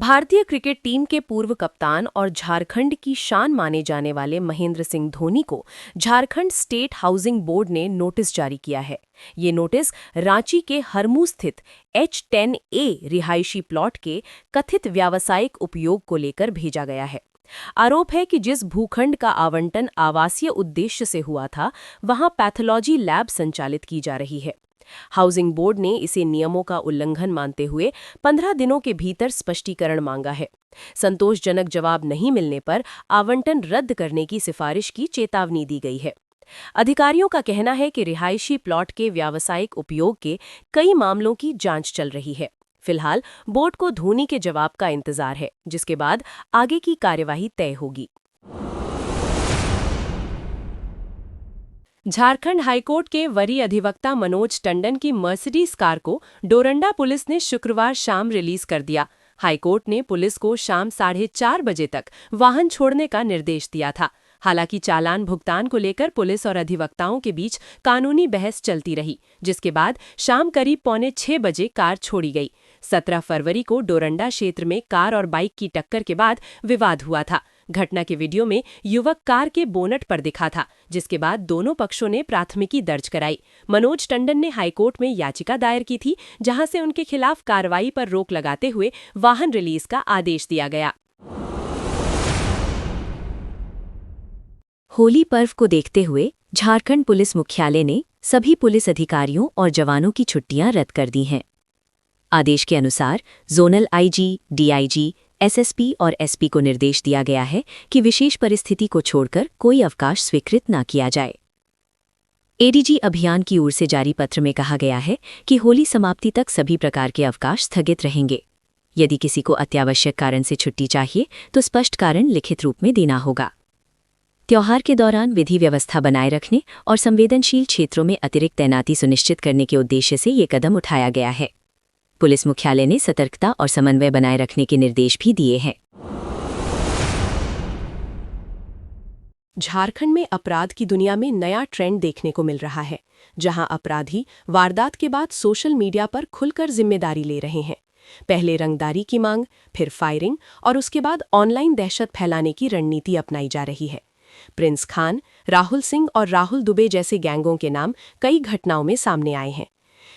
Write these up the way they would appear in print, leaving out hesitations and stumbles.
भारतीय cricket team के पूर्व कप्तान और झारखंड की शान माने जाने वाले महेंद्र सिंह धोनी को झारखंड स्टेट हाउसिंग बोर्ड ने नोटिस जारी किया है। ये नोटिस रांची के हरमू स्थित H10A रिहायशी प्लॉट के कथित व्यावसायिक उपयोग को लेकर भेजा गया है। आरोप है कि जिस भूखंड का आवंटन आवासीय उद्देश्य से हुआ था, वहां पैथोलॉजी लैब संचालित की जा रही है। हाउसिंग बोर्ड ने इसे नियमों का उल्लंघन मानते हुए 15 दिनों के भीतर स्पष्टीकरण मांगा है। संतोषजनक जवाब नहीं मिलने पर आवंटन रद्द करने की सिफारिश की चेतावनी दी गई है। अधिकारियों का कहना है कि रिहायशी प्लॉट के व्यावसायिक उपयोग के कई मामलों की जांच चल रही है। फिलहाल बोर्ड को धोनी के जवाब का इंतजार है, जिसके बाद आगे की कार्यवाही तय होगी। झारखंड हाईकोर्ट के वरीय अधिवक्ता मनोज टंडन की मर्सिडीज कार को डोरंडा पुलिस ने शुक्रवार शाम रिलीज कर दिया। हाईकोर्ट ने पुलिस को शाम 4:30 बजे तक वाहन छोड़ने का निर्देश दिया था। हालांकि चालान भुगतान को लेकर पुलिस और अधिवक्ताओं के बीच कानूनी बहस चलती रही, जिसके बाद शाम करीब 5:45 बजे कार छोड़ी गई। 17 फरवरी को डोरंडा क्षेत्र में कार और बाइक की टक्कर के बाद विवाद हुआ था। घटना के वीडियो में युवक कार के बोनट पर दिखा था, जिसके बाद दोनों पक्षों ने प्राथमिकी दर्ज कराई। मनोज टंडन ने हाईकोर्ट में याचिका दायर की थी, जहां से उनके खिलाफ कार्रवाई पर रोक लगाते हुए वाहन रिलीज का आदेश दिया गया। होली पर्व को देखते हुए झारखंड पुलिस मुख्यालय ने सभी पुलिस अधिकारियों और जवानों की छुट्टियां रद्द कर दी हैं। आदेश के अनुसार जोनल आईजी, डीआईजी, एसएसपी और एसपी को निर्देश दिया गया है कि विशेष परिस्थिति को छोड़कर कोई अवकाश स्वीकृत न किया जाए। एडीजी अभियान की ओर से जारी पत्र में कहा गया है कि होली समाप्ति तक सभी प्रकार के अवकाश स्थगित रहेंगे। यदि किसी को अत्यावश्यक कारण से छुट्टी चाहिए तो स्पष्ट कारण लिखित रूप में देना होगा। त्योहार के दौरान विधि व्यवस्था बनाए रखने और संवेदनशील क्षेत्रों में अतिरिक्त तैनाती सुनिश्चित करने के उद्देश्य से ये कदम उठाया गया है। पुलिस मुख्यालय ने सतर्कता और समन्वय बनाए रखने के निर्देश भी दिए हैं। झारखंड में अपराध की दुनिया में नया ट्रेंड देखने को मिल रहा है, जहां अपराधी वारदात के बाद सोशल मीडिया पर खुलकर जिम्मेदारी ले रहे हैं। पहले रंगदारी की मांग, फिर फायरिंग और उसके बाद ऑनलाइन दहशत फैलाने की रणनीति अपनाई जा रही है। प्रिंस खान, राहुल सिंह और राहुल दुबे जैसे गैंगों के नाम कई घटनाओं में सामने आए हैं।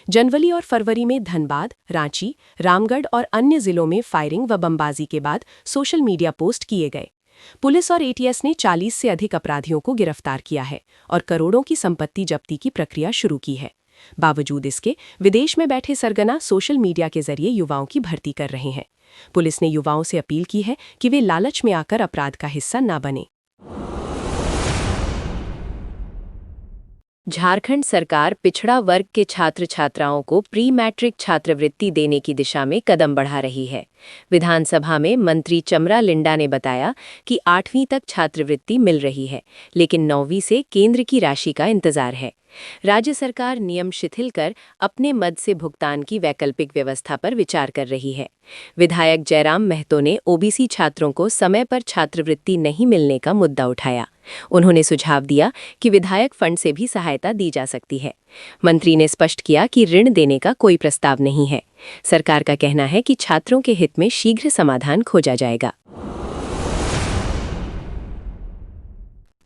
जनवरी और फरवरी में धनबाद, रांची, रामगढ़ और अन्य जिलों में फायरिंग व बमबाजी के बाद सोशल मीडिया पोस्ट किए गए। पुलिस और एटीएस ने 40 से अधिक अपराधियों को गिरफ्तार किया है और करोड़ों की संपत्ति जब्ती की प्रक्रिया शुरू की है। बावजूद इसके विदेश में बैठे सरगना सोशल मीडिया के जरिए युवाओं की भर्ती कर रहे हैं। पुलिस ने युवाओं से अपील की है कि वे लालच में आकर अपराध का हिस्सा न बने। झारखंड सरकार पिछड़ा वर्ग के छात्र छात्राओं को प्री मैट्रिक छात्रवृत्ति देने की दिशा में कदम बढ़ा रही है। विधानसभा में मंत्री चमरा लिंडा ने बताया कि 8वीं तक छात्रवृत्ति मिल रही है, लेकिन 9वीं से केंद्र की राशि का इंतजार है। राज्य सरकार नियम शिथिल कर अपने मद से भुगतान की वैकल्पिक व्यवस्था पर विचार कर रही है। विधायक जयराम महतो ने ओबीसी छात्रों को समय पर छात्रवृत्ति नहीं मिलने का मुद्दा उठाया। उन्होंने सुझाव दिया कि विधायक फंड से भी सहायता दी जा सकती है। मंत्री ने स्पष्ट किया कि ऋण देने का कोई प्रस्ताव नहीं है। सरकार का कहना है कि छात्रों के हित में शीघ्र समाधान खोजा जाएगा।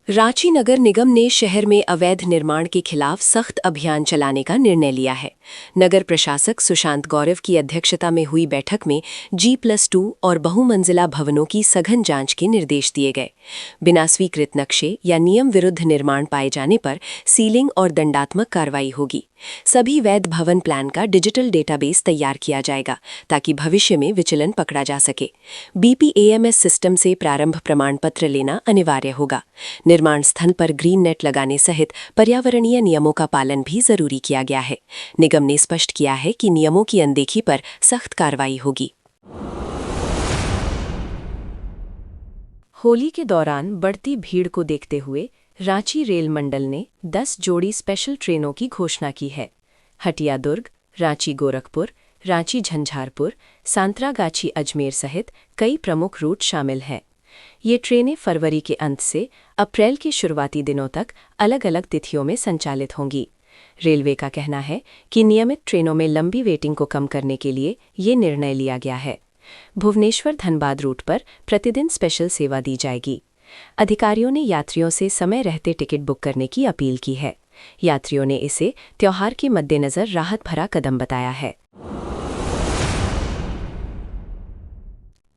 रांची नगर निगम ने शहर में अवैध निर्माण के खिलाफ सख्त अभियान चलाने का निर्णय लिया है। नगर प्रशासक सुशांत गौरव की अध्यक्षता में हुई बैठक में G+2 और बहुमंजिला भवनों की सघन जांच के निर्देश दिए गए। बिना स्वीकृत नक्शे या नियम विरुद्ध निर्माण पाए जाने पर सीलिंग और दंडात्मक कार्रवाई होगी। सभी वैध भवन प्लान का डिजिटल डेटाबेस तैयार किया जाएगा ताकि भविष्य में विचलन पकड़ा जा सके। BPAMS सिस्टम से प्रारंभ प्रमाण पत्र लेना अनिवार्य होगा। निर्माण स्थल पर ग्रीन नेट लगाने सहित पर्यावरणीय नियमों का पालन भी जरूरी किया गया है। निगम ने स्पष्ट किया है कि नियमों की अनदेखी पर सख्त कार्रवाई होगी। होली के दौरान बढ़ती भीड़ को देखते हुए रांची रेल मंडल ने 10 जोड़ी स्पेशल ट्रेनों की घोषणा की है। हटिया दुर्ग, रांची गोरखपुर, रांची झंझारपुर, सांतरागाछी अजमेर सहित कई प्रमुख रूट शामिल हैं। ये ट्रेनें फरवरी के अंत से अप्रैल के शुरुआती दिनों तक अलग अलग तिथियों में संचालित होंगी। रेलवे का कहना है कि नियमित ट्रेनों में लंबी वेटिंग को कम करने के लिए ये निर्णय लिया गया है। भुवनेश्वर धनबाद रूट पर प्रतिदिन स्पेशल सेवा दी जाएगी। अधिकारियों ने यात्रियों से समय रहते टिकट बुक करने की अपील की है। यात्रियों ने इसे त्योहार के मद्देनजर राहत भरा कदम बताया है।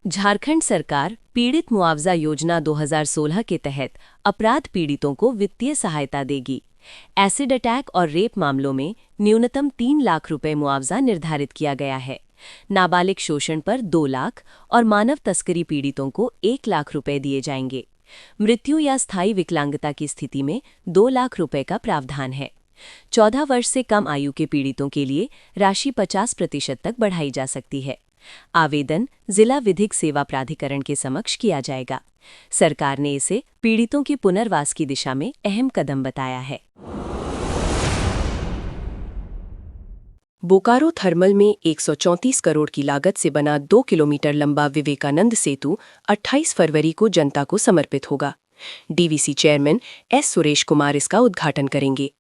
झारखंड सरकार पीड़ित मुआवजा योजना 2016 के तहत अपराध पीड़ितों को वित्तीय सहायता देगी। एसिड अटैक और रेप मामलों में न्यूनतम 3 लाख रुपए मुआवजा निर्धारित किया गया है। नाबालिग शोषण पर 2 लाख और मानव तस्करी पीड़ितों को 1 लाख रुपए दिए जाएंगे। मृत्यु या स्थायी विकलांगता की स्थिति में 2 लाख रुपए का प्रावधान है। 14 वर्ष से कम आयु के पीड़ितों के लिए राशि 50% तक बढ़ाई जा सकती है। आवेदन जिला विधिक सेवा प्राधिकरण के समक्ष किया जाएगा। सरकार ने इसे पीड़ितों के पुनर्वास की दिशा में अहम कदम बताया है। बोकारो थर्मल में 134 करोड़ की लागत से बना 2 किलोमीटर लंबा विवेकानंद सेतु 28 फरवरी को जनता को समर्पित होगा। DVC chairman S Suresh Kumar इसका उद्घाटन करेंगे।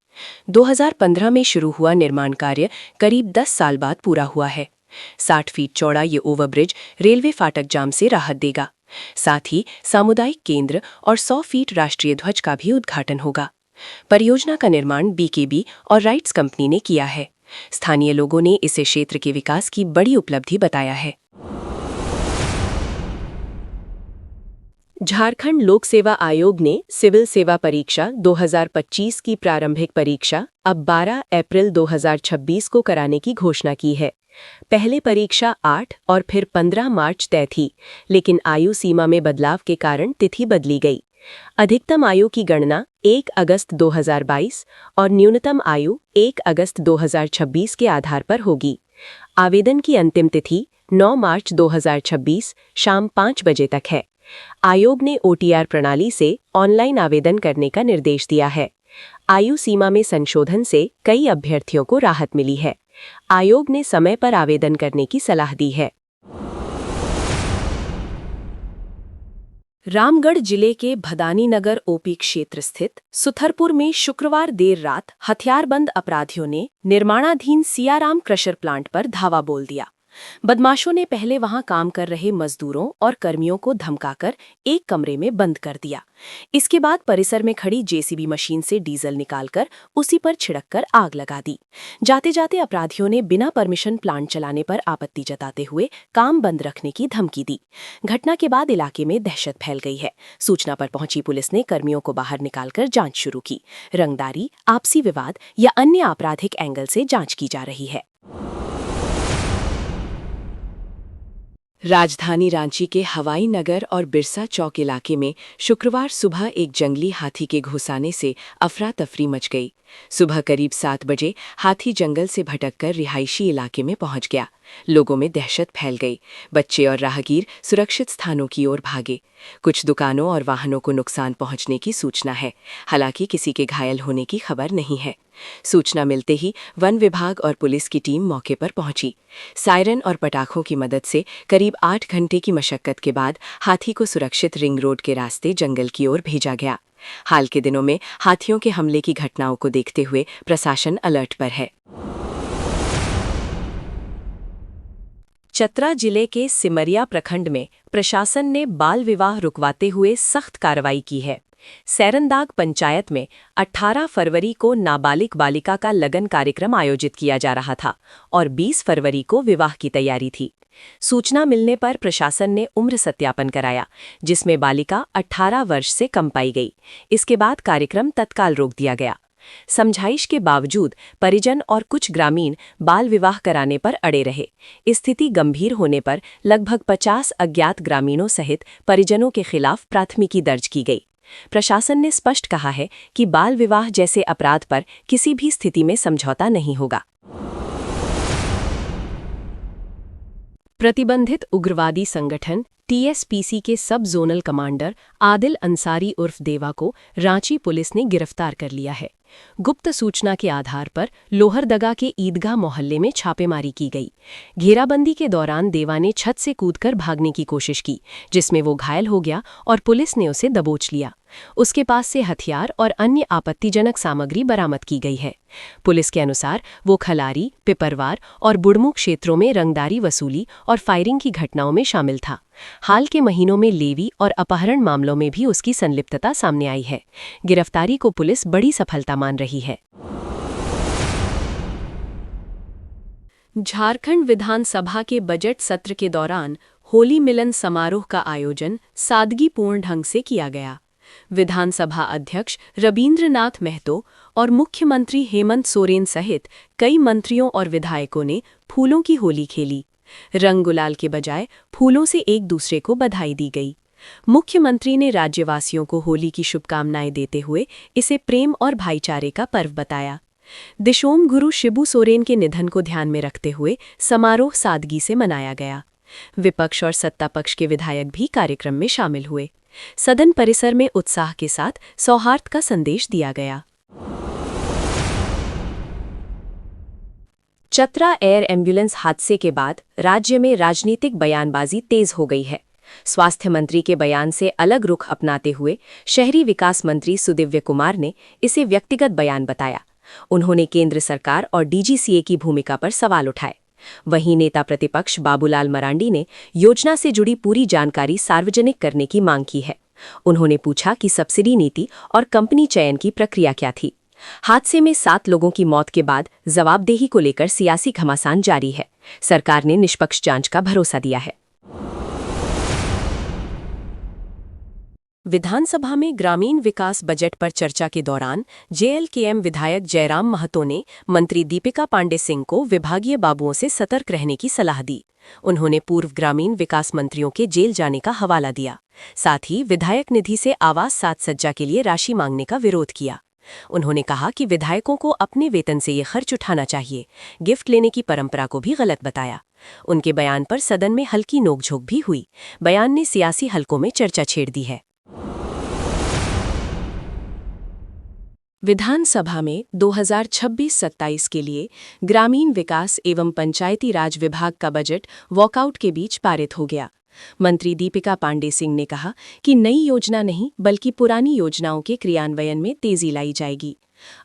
2015 में शुरू हुआ निर्माण कार्य करीब 10 साल बाद पूरा हुआ है। 60 फीट चौड़ा ये ओवरब्रिज रेलवे फाटक जाम से राहत देगा। साथ ही सामुदायिक केंद्र और 100 फीट राष्ट्रीय ध्वज का भी उद्घाटन होगा। परियोजना का निर्माण बीकेबी और राइट्स कंपनी ने किया है। स्थानीय लोगों ने इसे क्षेत्र के विकास की बड़ी उपलब्धि बताया है। झारखंड लोक सेवा आयोग ने सिविल सेवा परीक्षा 2025 की प्रारंभिक परीक्षा अब 12 अप्रैल 2026 को कराने की घोषणा की है। पहले परीक्षा 8 और फिर 15 मार्च तय थी, लेकिन आयु सीमा में बदलाव के कारण तिथि बदली गई। अधिकतम आयु की गणना 1 अगस्त 2022 और न्यूनतम आयु 1 अगस्त 2026 के आधार पर होगी। आवेदन की अंतिम तिथि 9 मार्च 2026 शाम 5 बजे तक है। आयोग ने ओटीआर प्रणाली से ऑनलाइन आवेदन करने का निर्देश दिया है। आयु सीमा में संशोधन से कई अभ्यर्थियों को राहत मिली है। आयोग ने समय पर आवेदन करने की सलाह दी है। रामगढ़ जिले के भदानी नगर ओपी क्षेत्र स्थित सुथरपुर में शुक्रवार देर रात हथियारबंद अपराधियों ने निर्माणाधीन सियाराम क्रशर प्लांट पर धावा बोल दिया। बदमाशों ने पहले वहां काम कर रहे मजदूरों और कर्मियों को धमकाकर एक कमरे में बंद कर दिया। इसके बाद परिसर में खड़ी जेसीबी मशीन से डीजल निकालकर उसी पर छिड़ककर आग लगा दी। जाते जाते अपराधियों ने बिना परमिशन प्लांट चलाने पर आपत्ति जताते हुए काम बंद रखने की धमकी दी। घटना के बाद इलाके में दहशत फैल गई है। सूचना पर पहुंची पुलिस ने कर्मियों को बाहर निकालकर जांच शुरू की। रंगदारी, आपसी विवाद या अन्य आपराधिक एंगल से जांच की जा रही है। राजधानी रांची के हवाई नगर और बिरसा चौक इलाके में शुक्रवार सुबह एक जंगली हाथी के घुसाने से अफरा तफरी मच गई। सुबह करीब 7 बजे हाथी जंगल से भटककर रिहायशी इलाके में पहुंच गया। लोगों में दहशत फैल गई। बच्चे और राहगीर सुरक्षित स्थानों की ओर भागे। कुछ दुकानों और वाहनों को नुकसान पहुंचने की सूचना है। हालांकि किसी के घायल होने की खबर नहीं है। सूचना मिलते ही वन विभाग और पुलिस की टीम मौके पर पहुंची। सायरन और पटाखों की मदद से करीब 8 घंटे की मशक्कत के बाद हाथी को सुरक्षित रिंग रोड के रास्ते जंगल की ओर भेजा गया। हाल के दिनों में हाथियों के हमले की घटनाओं को देखते हुए प्रशासन अलर्ट पर है। चतरा जिले के सिमरिया प्रखंड में प्रशासन ने बाल विवाह रुकवाते हुए सख्त कार्रवाई की है। सैरनदाग पंचायत में 18 फरवरी को नाबालिग बालिका का लगन कार्यक्रम आयोजित किया जा रहा था और 20 फरवरी को विवाह की तैयारी थी। सूचना मिलने पर प्रशासन ने उम्र सत्यापन कराया, जिसमें बालिका 18 वर्ष से कम पाई गई। इसके बाद कार्यक्रम तत्काल रोक दिया गया। समझाइश के बावजूद परिजन और कुछ ग्रामीण बाल विवाह कराने पर अड़े रहे। स्थिति गंभीर होने पर लगभग 50 अज्ञात ग्रामीणों सहित परिजनों के खिलाफ प्राथमिकी दर्ज की गई। प्रशासन ने स्पष्ट कहा है कि बाल विवाह जैसे अपराध पर किसी भी स्थिति में समझौता नहीं होगा। प्रतिबंधित उग्रवादी संगठन टीएसपीसी के सब जोनल कमांडर आदिल अंसारी उर्फ देवा को रांची पुलिस ने गिरफ्तार कर लिया है। गुप्त सूचना के आधार पर लोहरदगा के ईदगाह मोहल्ले में छापेमारी की गई। घेराबंदी के दौरान देवा ने छत से कूदकर भागने की कोशिश की, जिसमें वो घायल हो गया और पुलिस ने उसे दबोच लिया। उसके पास से हथियार और अन्य आपत्तिजनक सामग्री बरामद की गई है। पुलिस के अनुसार वो खलारी, पिपरवार और बुड़मू क्षेत्रों में रंगदारी वसूली और फायरिंग की घटनाओं में शामिल था। हाल के महीनों में लेवी और अपहरण मामलों में भी उसकी संलिप्तता सामने आई है। गिरफ्तारी को पुलिस बड़ी सफलता मान रही है। झारखंड विधानसभा के बजट सत्र के दौरान होली मिलन समारोह का आयोजन सादगीपूर्ण ढंग से किया गया। विधानसभा अध्यक्ष रबींद्रनाथ महतो और मुख्यमंत्री हेमंत सोरेन सहित कई मंत्रियों और विधायकों ने फूलों की होली खेली। रंग गुलाल के बजाय फूलों से एक दूसरे को बधाई दी गई। मुख्यमंत्री ने राज्यवासियों को होली की शुभकामनाएं देते हुए इसे प्रेम और भाईचारे का पर्व बताया। दिशोम गुरु शिबू सोरेन के निधन को ध्यान में रखते हुए समारोह सादगी से मनाया गया। विपक्ष और सत्ता पक्ष के विधायक भी कार्यक्रम में शामिल हुए। सदन परिसर में उत्साह के साथ सौहार्द का संदेश दिया गया। चतरा एयर एम्बुलेंस हादसे के बाद राज्य में राजनीतिक बयानबाजी तेज हो गई है। स्वास्थ्य मंत्री के बयान से अलग रुख अपनाते हुए शहरी विकास मंत्री सुदिव्य कुमार ने इसे व्यक्तिगत बयान बताया। उन्होंने केंद्र सरकार और डीजीसीए की भूमिका पर सवाल उठाए। वहीं नेता प्रतिपक्ष बाबूलाल मरांडी ने योजना से जुड़ी पूरी जानकारी सार्वजनिक करने की मांग की है। उन्होंने पूछा कि सब्सिडी नीति और कंपनी चयन की प्रक्रिया क्या थी। हादसे में 7 लोगों की मौत के बाद जवाबदेही को लेकर सियासी घमासान जारी है। सरकार ने निष्पक्ष जांच का भरोसा दिया है। विधानसभा में ग्रामीण विकास बजट पर चर्चा के दौरान जेएलकेएम विधायक जयराम महतो ने मंत्री दीपिका पांडे सिंह को विभागीय बाबुओं से सतर्क रहने की सलाह दी। उन्होंने पूर्व ग्रामीण विकास मंत्रियों के जेल जाने का हवाला दिया। साथ ही विधायक निधि से आवास साज सज्जा के लिए राशि मांगने का विरोध किया। उन्होंने कहा कि विधायकों को अपने वेतन से ये खर्च उठाना चाहिए। गिफ्ट लेने की परंपरा को भी गलत बताया। उनके बयान पर सदन में हल्की नोकझोंक भी हुई। बयान ने सियासी हलकों में चर्चा छेड़ दी है। विधानसभा में 2026-27 के लिए ग्रामीण विकास एवं पंचायती राज विभाग का बजट वॉकआउट के बीच पारित हो गया। मंत्री दीपिका पांडे सिंह ने कहा कि नई योजना नहीं बल्कि पुरानी योजनाओं के क्रियान्वयन में तेजी लाई जाएगी।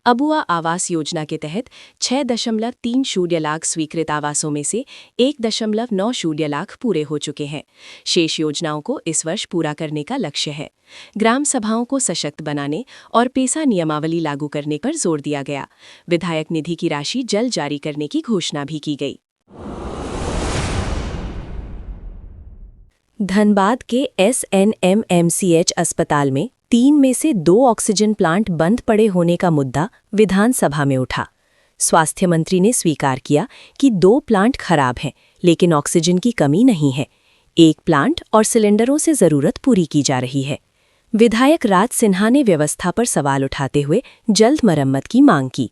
अबुआ आवास योजना के तहत 6.30 लाख स्वीकृत आवासों में से 1.90 लाख पूरे हो चुके हैं। शेष योजनाओं को इस वर्ष पूरा करने का लक्ष्य है। ग्राम सभाओं को सशक्त बनाने और पेसा नियमावली लागू करने पर जोर दिया गया। विधायक निधि की राशि जल्द जारी करने की घोषणा भी की गई। धनबाद के SNMMCH अस्पताल में 3 में से 2 ऑक्सीजन प्लांट बंद पड़े होने का मुद्दा विधानसभा में उठा। स्वास्थ्य मंत्री ने स्वीकार किया कि 2 प्लांट खराब हैं, लेकिन ऑक्सीजन की कमी नहीं है। 1 प्लांट और सिलेंडरों से जरूरत पूरी की जा रही है। विधायक राज सिन्हा ने व्यवस्था पर सवाल उठाते हुए जल्द मरम्मत की मांग की।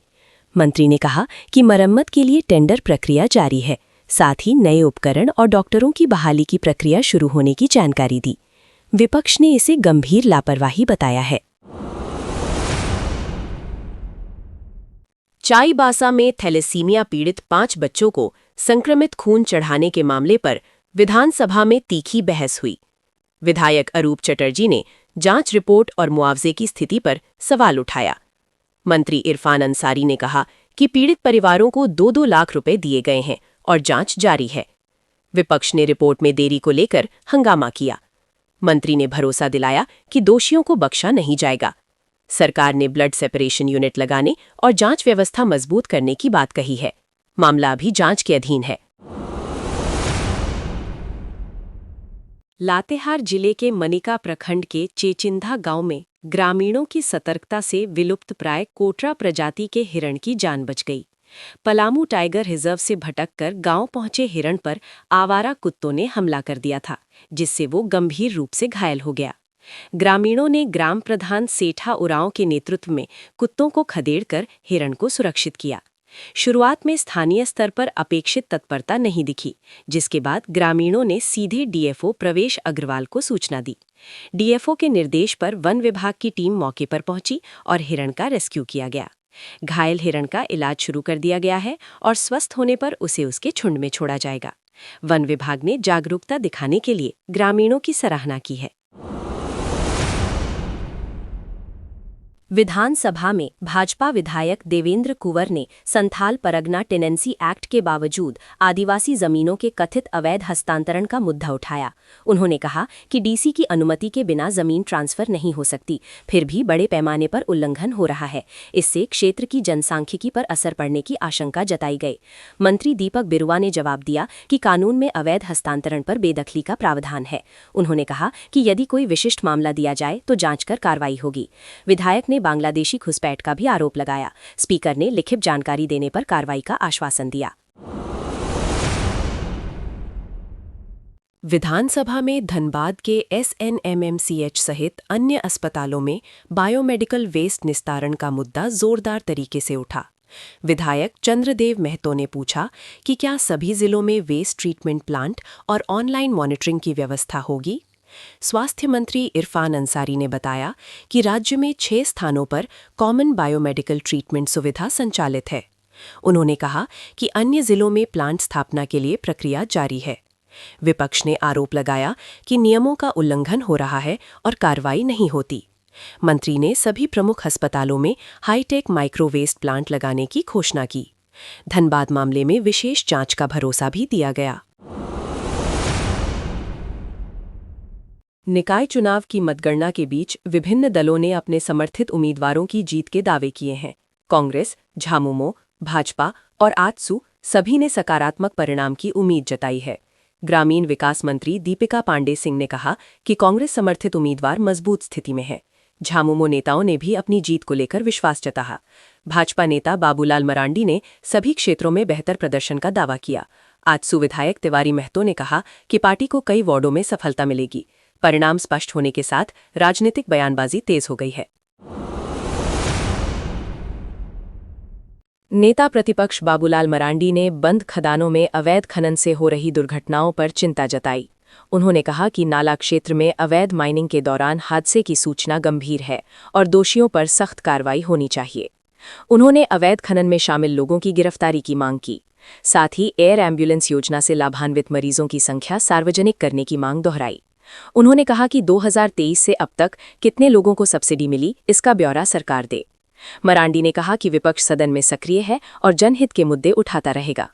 मंत्री ने कहा कि मरम्मत के लिए टेंडर प्रक्रिया जारी है। साथ ही नए उपकरण और डॉक्टरों की बहाली की प्रक्रिया शुरू होने की जानकारी दी। विपक्ष ने इसे गंभीर लापरवाही बताया है। चाईबासा में थैलेसीमिया पीड़ित 5 बच्चों को संक्रमित खून चढ़ाने के मामले पर विधानसभा में तीखी बहस हुई। विधायक अरूप चटर्जी ने जांच रिपोर्ट और मुआवजे की स्थिति पर सवाल उठाया। मंत्री इरफान अंसारी ने कहा कि पीड़ित परिवारों को 2-2 लाख रुपए दिए गए हैं और जांच जारी है। विपक्ष ने रिपोर्ट में देरी को लेकर हंगामा किया। मंत्री ने भरोसा दिलाया कि दोषियों को बख्शा नहीं जाएगा। सरकार ने ब्लड सेपरेशन यूनिट लगाने और जांच व्यवस्था मजबूत करने की बात कही है। मामला अभी जांच के अधीन है। लातेहार जिले के मनिका प्रखंड के चेचिंधा गांव में ग्रामीणों की सतर्कता से विलुप्तप्राय कोटरा प्रजाति के हिरण की जान बच गई। पलामू टाइगर रिजर्व से भटककर गांव पहुंचे हिरण पर आवारा कुत्तों ने हमला कर दिया था, जिससे वो गंभीर रूप से घायल हो गया। ग्रामीणों ने ग्राम प्रधान सेठा उरांव के नेतृत्व में कुत्तों को खदेड़कर हिरण को सुरक्षित किया। शुरुआत में स्थानीय स्तर पर अपेक्षित तत्परता नहीं दिखी, जिसके बाद ग्रामीणों ने सीधे डीएफओ प्रवेश अग्रवाल को सूचना दी। डीएफओ के निर्देश पर वन विभाग की टीम मौके पर पहुंची और हिरण का रेस्क्यू किया गया। घायल हिरण का इलाज शुरू कर दिया गया है और स्वस्थ होने पर उसे उसके झुंड में छोड़ा जाएगा। वन विभाग ने जागरूकता दिखाने के लिए ग्रामीणों की सराहना की है। विधानसभा में भाजपा विधायक देवेंद्र कुंवर ने संथाल परगना टेनेंसी एक्ट के बावजूद आदिवासी जमीनों के कथित अवैध हस्तांतरण का मुद्दा उठाया। उन्होंने कहा कि डीसी की अनुमति के बिना जमीन ट्रांसफर नहीं हो सकती, फिर भी बड़े पैमाने पर उल्लंघन हो रहा है। इससे क्षेत्र की जनसांख्यिकी पर असर पड़ने की आशंका जताई गई। मंत्री दीपक बिरुआ ने जवाब दिया कि कानून में अवैध हस्तांतरण पर बेदखली का प्रावधान है। उन्होंने कहा कि यदि कोई विशिष्ट मामला दिया जाए तो जांच कर कार्रवाई होगी। विधायक ने बांग्लादेशी घुसपैठ का भी आरोप लगाया। स्पीकर ने लिखित जानकारी देने पर कार्रवाई का आश्वासन दिया। विधानसभा में धनबाद के SNMMCH सहित अन्य अस्पतालों में बायोमेडिकल वेस्ट निस्तारण का मुद्दा जोरदार तरीके से उठा। विधायक चंद्रदेव महतो ने पूछा कि क्या सभी जिलों में वेस्ट ट्रीटमेंट प्लांट और ऑनलाइन मॉनिटरिंग की व्यवस्था होगी। स्वास्थ्य मंत्री इरफान अंसारी ने बताया कि राज्य में 6 स्थानों पर कॉमन बायोमेडिकल ट्रीटमेंट सुविधा संचालित है। उन्होंने कहा कि अन्य जिलों में प्लांट स्थापना के लिए प्रक्रिया जारी है। विपक्ष ने आरोप लगाया कि नियमों का उल्लंघन हो रहा है और कार्रवाई नहीं होती। मंत्री ने सभी प्रमुख अस्पतालों में हाईटेक माइक्रोवेस्ट प्लांट लगाने की घोषणा की। धनबाद मामले में विशेष जांच का भरोसा भी दिया गया। निकाय चुनाव की मतगणना के बीच विभिन्न दलों ने अपने समर्थित उम्मीदवारों की जीत के दावे किए हैं। कांग्रेस, झामुमो, भाजपा और आजसू सभी ने सकारात्मक परिणाम की उम्मीद जताई है। ग्रामीण विकास मंत्री दीपिका पांडे सिंह ने कहा कि कांग्रेस समर्थित उम्मीदवार मजबूत स्थिति में है। झामुमो नेताओं ने भी अपनी जीत को लेकर विश्वास जताया। भाजपा नेता बाबूलाल मरांडी ने सभी क्षेत्रों में बेहतर प्रदर्शन का दावा किया। आजसू विधायक तिवारी महतो ने कहा कि पार्टी को कई वार्डों में सफलता मिलेगी। परिणाम स्पष्ट होने के साथ राजनीतिक बयानबाजी तेज हो गई है। नेता प्रतिपक्ष बाबूलाल मरांडी ने बंद खदानों में अवैध खनन से हो रही दुर्घटनाओं पर चिंता जताई। उन्होंने कहा कि नाला क्षेत्र में अवैध माइनिंग के दौरान हादसे की सूचना गंभीर है और दोषियों पर सख्त कार्रवाई होनी चाहिए। उन्होंने अवैध खनन में शामिल लोगों की गिरफ्तारी की मांग की। साथ ही एयर एम्बुलेंस योजना से लाभान्वित मरीजों की संख्या सार्वजनिक करने की मांग दोहराई। उन्होंने कहा कि 2023 से अब तक कितने लोगों को सब्सिडी मिली, इसका ब्यौरा सरकार दे। मरांडी ने कहा कि विपक्ष सदन में सक्रिय है और जनहित के मुद्दे उठाता रहेगा।